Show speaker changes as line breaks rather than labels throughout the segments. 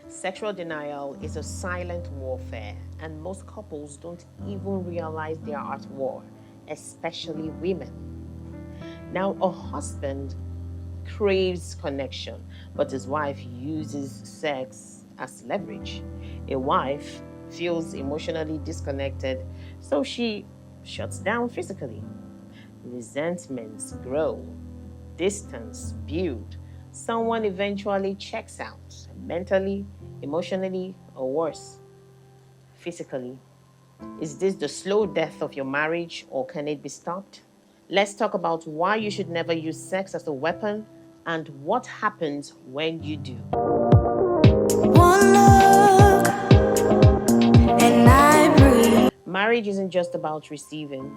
Sexual denial is a silent warfare, and most couples don't even realize they are at war, especially women. Now, a husband craves connection, but his wife uses sex as leverage. A wife feels emotionally disconnected, so she shuts down physically. Resentments grow, distance build. Someone eventually checks out mentally, emotionally, or worse, physically. Is this the slow death of your marriage, or can it be stopped? Let's talk about why you should never use sex as a weapon and what happens when you do. One look, and I breathe. Marriage isn't just about receiving,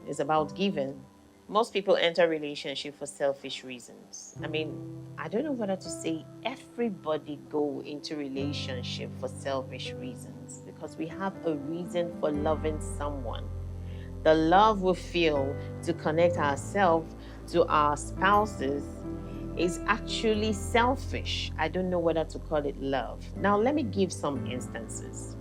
it's about giving. Most people enter relationship for selfish reasons. I don't know whether to say everybody go into relationship for selfish reasons, because we have a reason for loving someone. The love we feel to connect ourselves to our spouses is actually selfish. I don't know whether to call it love. Now, let me give some instances.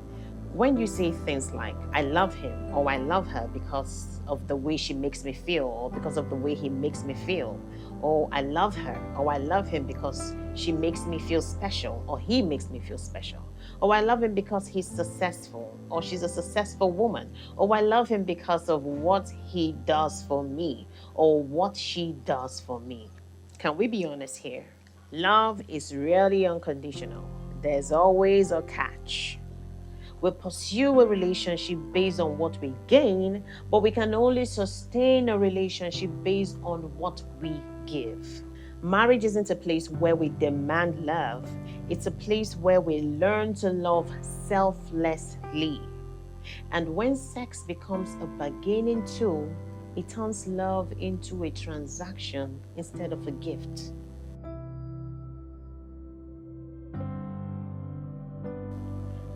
When you say things like, I love him or I love her because of the way she makes me feel, or because of the way he makes me feel, or I love her or I love him because she makes me feel special or he makes me feel special, or I love him because he's successful or she's a successful woman, or I love him because of what he does for me or what she does for me. Can we be honest here? Love is rarely unconditional. There's always a catch. We pursue a relationship based on what we gain, but we can only sustain a relationship based on what we give. Marriage isn't a place where we demand love. It's a place where we learn to love selflessly. And when sex becomes a bargaining tool, it turns love into a transaction instead of a gift.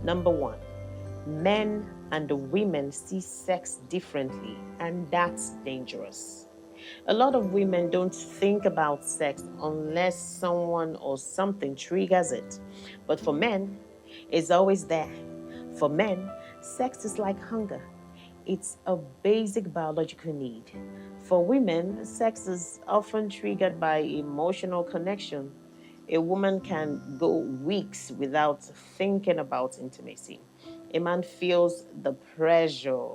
Number one, men and women see sex differently, and that's dangerous. A lot of women don't think about sex unless someone or something triggers it. But for men, it's always there. For men, sex is like hunger. It's a basic biological need. For women, sex is often triggered by emotional connection. A woman can go weeks without thinking about intimacy. A man feels the pressure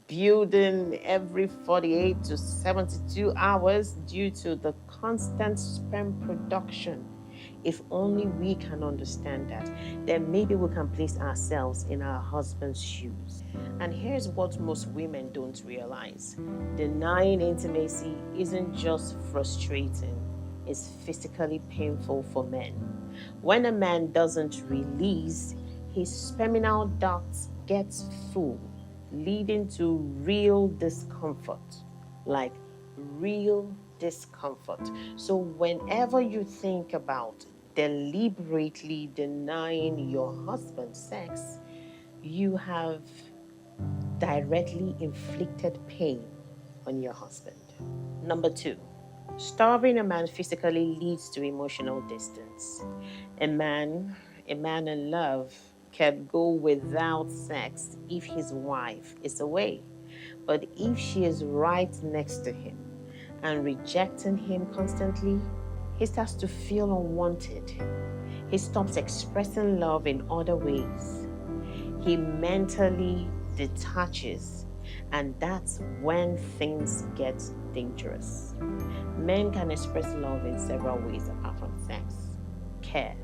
building every 48 to 72 hours due to the constant sperm production. If only we can understand that, then maybe we can place ourselves in our husband's shoes. And here's what most women don't realize: denying intimacy isn't just frustrating, it's physically painful for men. When a man doesn't release, his seminal ducts get full, leading to real discomfort, like real discomfort. So whenever you think about deliberately denying your husband sex, you have directly inflicted pain on your husband. Number two, starving a man physically leads to emotional distance. A man in love can go without sex if his wife is away. But if she is right next to him and rejecting him constantly, he starts to feel unwanted. He stops expressing love in other ways. He mentally detaches, and that's when things get dangerous. Men can express love in several ways apart from sex: care,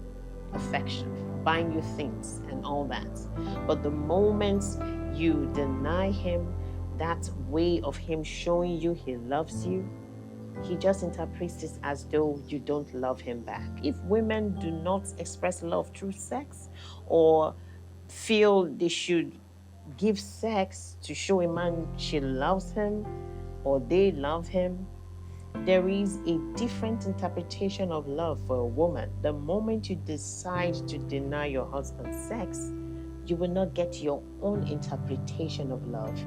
affection, buying you things, and all that. But the moment you deny him that way of him showing you he loves you, he just interprets this as though you don't love him back. If women do not express love through sex, or feel they should give sex to show a man she loves him or they love him, there is a different interpretation of love for a woman. The moment you decide to deny your husband sex, you will not get your own interpretation of love,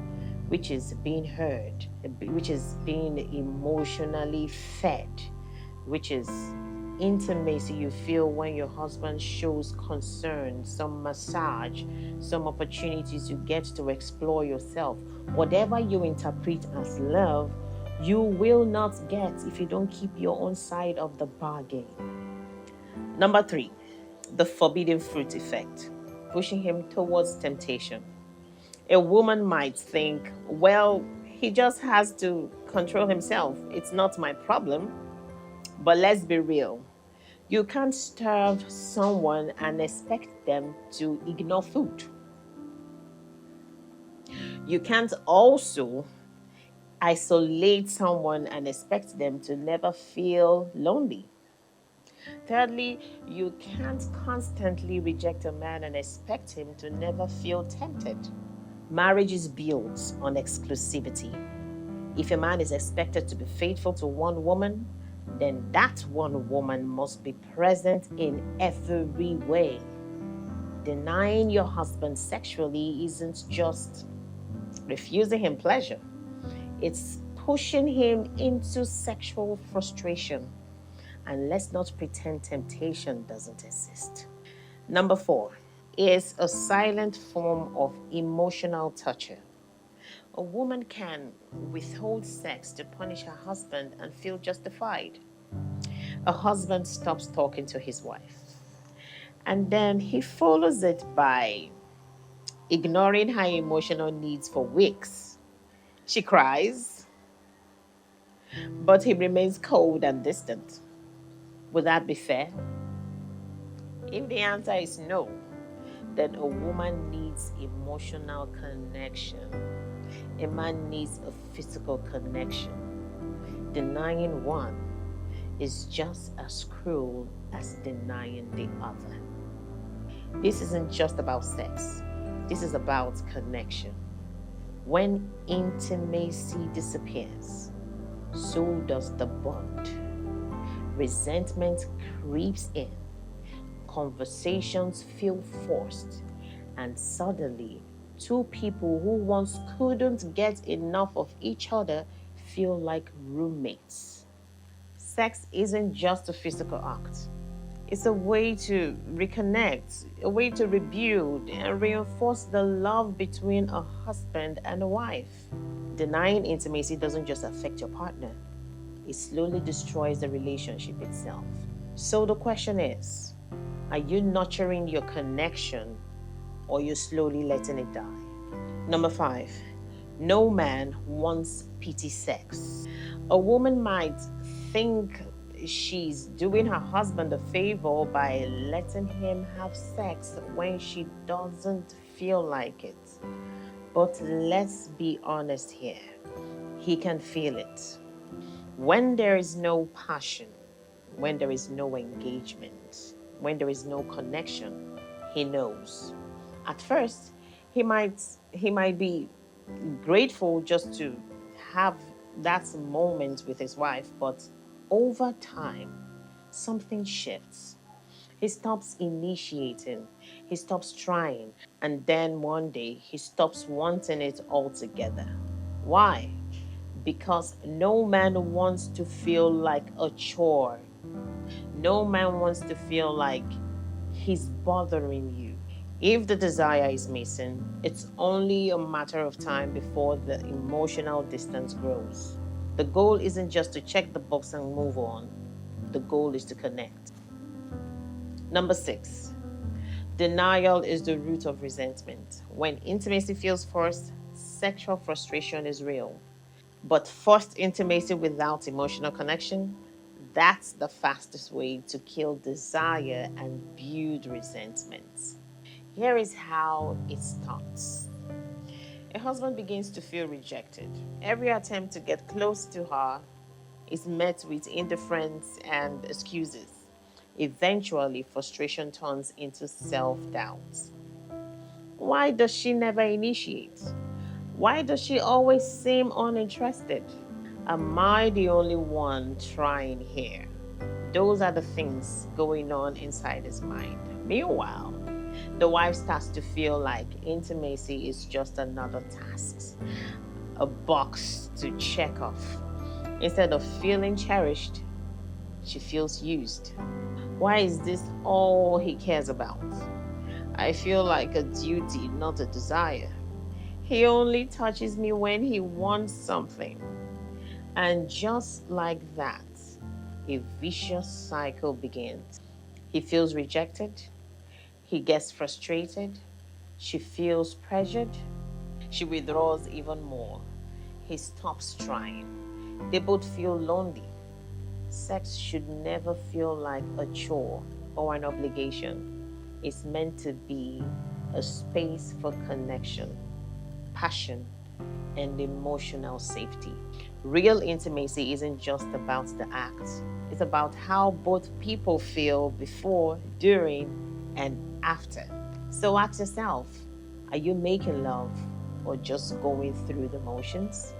which is being heard, which is being emotionally fed, which is intimacy you feel when your husband shows concern, some massage, some opportunities you get to explore yourself. Whatever you interpret as love, you will not get if you don't keep your own side of the bargain. Number 3, the forbidden fruit effect, pushing him towards temptation. A woman might think, well, he just has to control himself. It's not my problem. But let's be real. You can't starve someone and expect them to ignore food. You can't also isolate someone and expect them to never feel lonely. Thirdly, you can't constantly reject a man and expect him to never feel tempted. Marriage is built on exclusivity. If a man is expected to be faithful to one woman, then that one woman must be present in every way. Denying your husband sexually isn't just refusing him pleasure, it's pushing him into sexual frustration. And let's not pretend temptation doesn't exist. Number 4 is a silent form of emotional torture. A woman can withhold sex to punish her husband and feel justified. A husband stops talking to his wife, and then he follows it by ignoring her emotional needs for weeks. She cries, but he remains cold and distant. Would that be fair? If the answer is no, then a woman needs emotional connection. A man needs a physical connection. Denying one is just as cruel as denying the other. This isn't just about sex. This is about connection. When intimacy disappears, so does the bond. Resentment creeps in. Conversations feel forced. And suddenly, two people who once couldn't get enough of each other feel like roommates. Sex isn't just a physical act. It's a way to reconnect, a way to rebuild and reinforce the love between a husband and a wife. Denying intimacy doesn't just affect your partner, it slowly destroys the relationship itself. So the question is, are you nurturing your connection or are you slowly letting it die? Number 5, no man wants pity sex. A woman might think she's doing her husband a favor by letting him have sex when she doesn't feel like it. But let's be honest here. He can feel it. When there is no passion, when there is no engagement, when there is no connection, he knows. At first, he might be grateful just to have that moment with his wife, but over time, something shifts. He stops initiating, he stops trying, and then one day he stops wanting it altogether. Why? Because no man wants to feel like a chore. No man wants to feel like he's bothering you. If the desire is missing, it's only a matter of time before the emotional distance grows. The goal isn't just to check the box and move on. The goal is to connect. Number 6, denial is the root of resentment. When intimacy feels forced, sexual frustration is real. But forced intimacy without emotional connection, that's the fastest way to kill desire and build resentment. Here is how it starts. A husband begins to feel rejected. Every attempt to get close to her is met with indifference and excuses. Eventually, frustration turns into self-doubt. Why does she never initiate? Why does she always seem uninterested? Am I the only one trying here? Those are the things going on inside his mind. Meanwhile, the wife starts to feel like intimacy is just another task, a box to check off. Instead of feeling cherished, She feels used. Why is this all he cares about? I feel like a duty, not a desire. He only touches me when he wants something. And just like that, a vicious cycle begins. He feels rejected. He gets frustrated. She feels pressured. She withdraws even more. He stops trying. They both feel lonely. Sex should never feel like a chore or an obligation. It's meant to be a space for connection, passion, and emotional safety. Real intimacy isn't just about the act, it's about how both people feel before, during, and after. So ask yourself, are you making love or just going through the motions?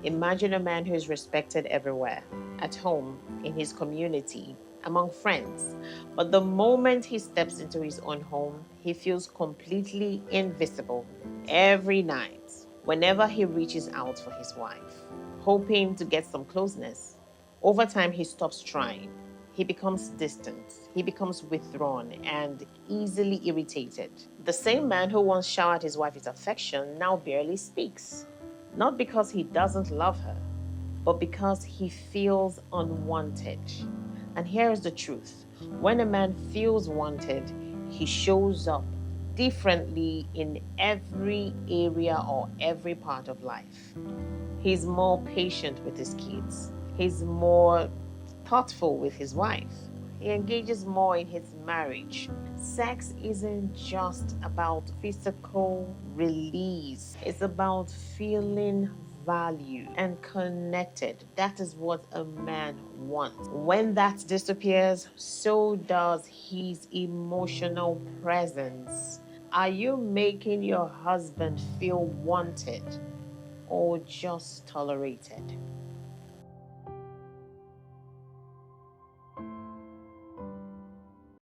Imagine a man who is respected everywhere, at home, in his community, among friends. But the moment he steps into his own home, he feels completely invisible every night. Whenever he reaches out for his wife, hoping to get some closeness, over time he stops trying. He becomes distant, he becomes withdrawn, and easily irritated. The same man who once showered his wife with affection now barely speaks. Not because he doesn't love her, but because he feels unwanted. And here is the truth: when a man feels wanted, he shows up differently in every area or every part of life. He's more patient with his kids, he's more thoughtful with his wife, he engages more in his marriage. Sex isn't just about physical release, it's about feeling valued and connected. That is what a man wants. When that disappears, so does his emotional presence. Are you making your husband feel wanted or just tolerated?